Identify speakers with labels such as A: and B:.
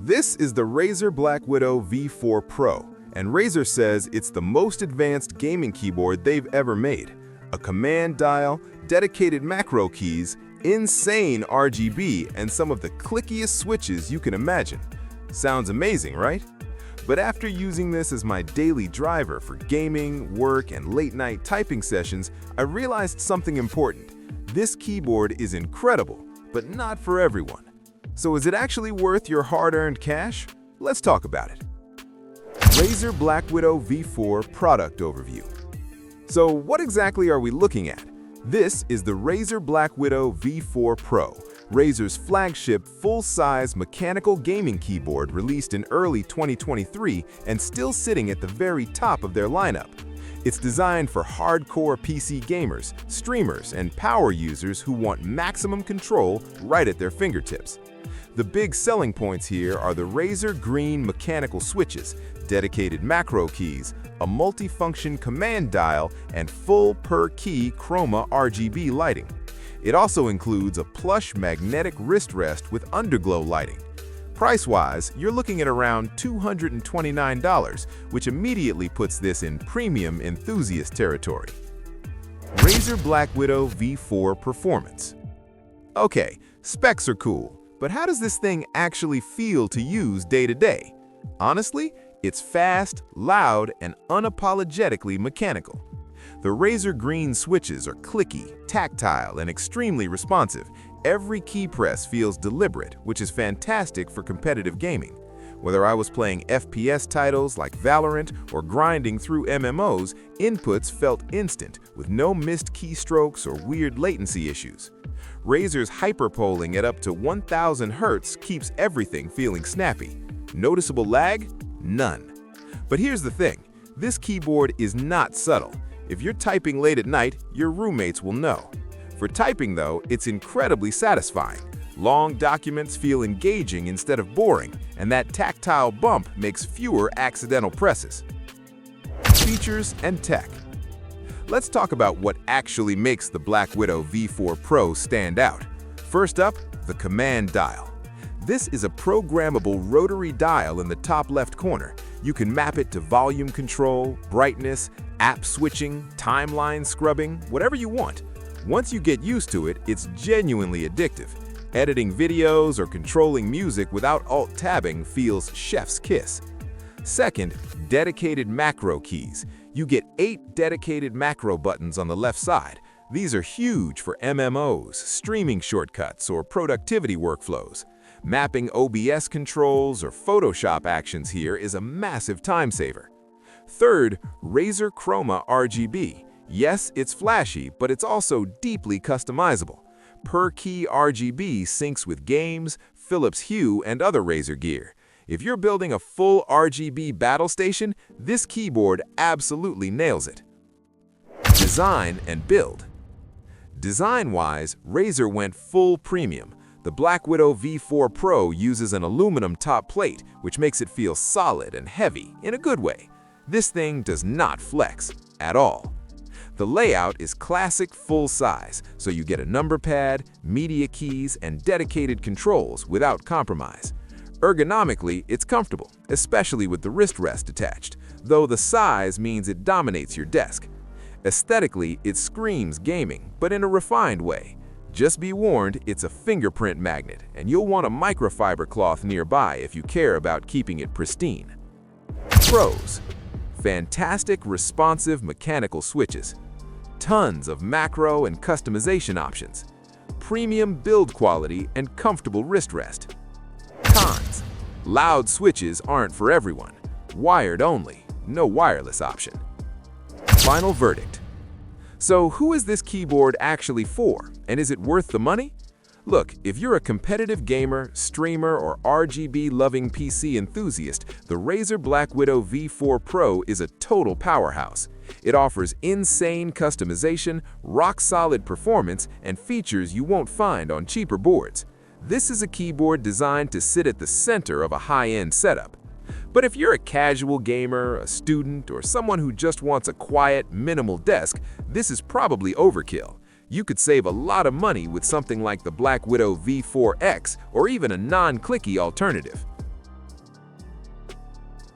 A: This is the Razer BlackWidow V4 Pro, and Razer says it's the most advanced gaming keyboard they've ever made. A command dial, dedicated macro keys, insane RGB, and some of the clickiest switches you can imagine. Sounds amazing, right? But after using this as my daily driver for gaming, work, and late-night typing sessions, I realized something important. This keyboard is incredible, but not for everyone. So is it actually worth your hard-earned cash? Let's talk about it. Razer BlackWidow V4 Product Overview. So what exactly are we looking at? This is the Razer BlackWidow V4 Pro, Razer's flagship full-size mechanical gaming keyboard released in early 2023 and still sitting at the very top of their lineup. It's designed for hardcore PC gamers, streamers, and power users who want maximum control right at their fingertips. The big selling points here are the Razer Green mechanical switches, dedicated macro keys, a multifunction command dial, and full per-key Chroma RGB lighting. It also includes a plush magnetic wrist rest with underglow lighting. Price-wise, you're looking at around $229, which immediately puts this in premium enthusiast territory. Razer BlackWidow V4 Performance. Okay, specs are cool, but how does this thing actually feel to use day to day? Honestly, it's fast, loud, and unapologetically mechanical. The Razer Green switches are clicky, tactile, and extremely responsive. Every key press feels deliberate, which is fantastic for competitive gaming. Whether I was playing FPS titles like Valorant or grinding through MMOs, inputs felt instant, with no missed keystrokes or weird latency issues. Razer's hyperpolling at up to 1000 Hz keeps everything feeling snappy. Noticeable lag? None. But here's the thing, this keyboard is not subtle. If you're typing late at night, your roommates will know. For typing though, it's incredibly satisfying. Long documents feel engaging instead of boring, and that tactile bump makes fewer accidental presses. Features and tech. Let's talk about what actually makes the BlackWidow V4 Pro stand out. First up, the command dial. This is a programmable rotary dial in the top left corner. You can map it to volume control, brightness, app switching, timeline scrubbing, whatever you want. Once you get used to it, it's genuinely addictive. Editing videos or controlling music without alt-tabbing feels chef's kiss. Second, dedicated macro keys. You get 8 dedicated macro buttons on the left side. These are huge for MMOs, streaming shortcuts, or productivity workflows. Mapping OBS controls or Photoshop actions here is a massive time saver. Third, Razer Chroma RGB. Yes, it's flashy, but it's also deeply customizable. Per-key RGB syncs with games, Philips Hue, and other Razer gear. If you're building a full RGB battle station, this keyboard absolutely nails it. Design and build. Design-wise, Razer went full premium. The BlackWidow V4 Pro uses an aluminum top plate, which makes it feel solid and heavy in a good way. This thing does not flex at all. The layout is classic full-size, so you get a number pad, media keys, and dedicated controls without compromise. Ergonomically, it's comfortable, especially with the wrist rest attached, though the size means it dominates your desk. Aesthetically, it screams gaming, but in a refined way. Just be warned, it's a fingerprint magnet, and you'll want a microfiber cloth nearby if you care about keeping it pristine. Pros. Fantastic responsive mechanical switches. Tons of macro and customization options. Premium build quality and comfortable wrist rest. Cons. Loud switches aren't for everyone. Wired only, no wireless option. Final verdict. So who is this keyboard actually for, and is it worth the money? Look, if you're a competitive gamer, streamer, or RGB-loving PC enthusiast, the Razer BlackWidow V4 Pro is a total powerhouse. It offers insane customization, rock-solid performance, and features you won't find on cheaper boards. This is a keyboard designed to sit at the center of a high-end setup. But if you're a casual gamer, a student, or someone who just wants a quiet, minimal desk, this is probably overkill. You could save a lot of money with something like the BlackWidow V4X or even a non-clicky alternative.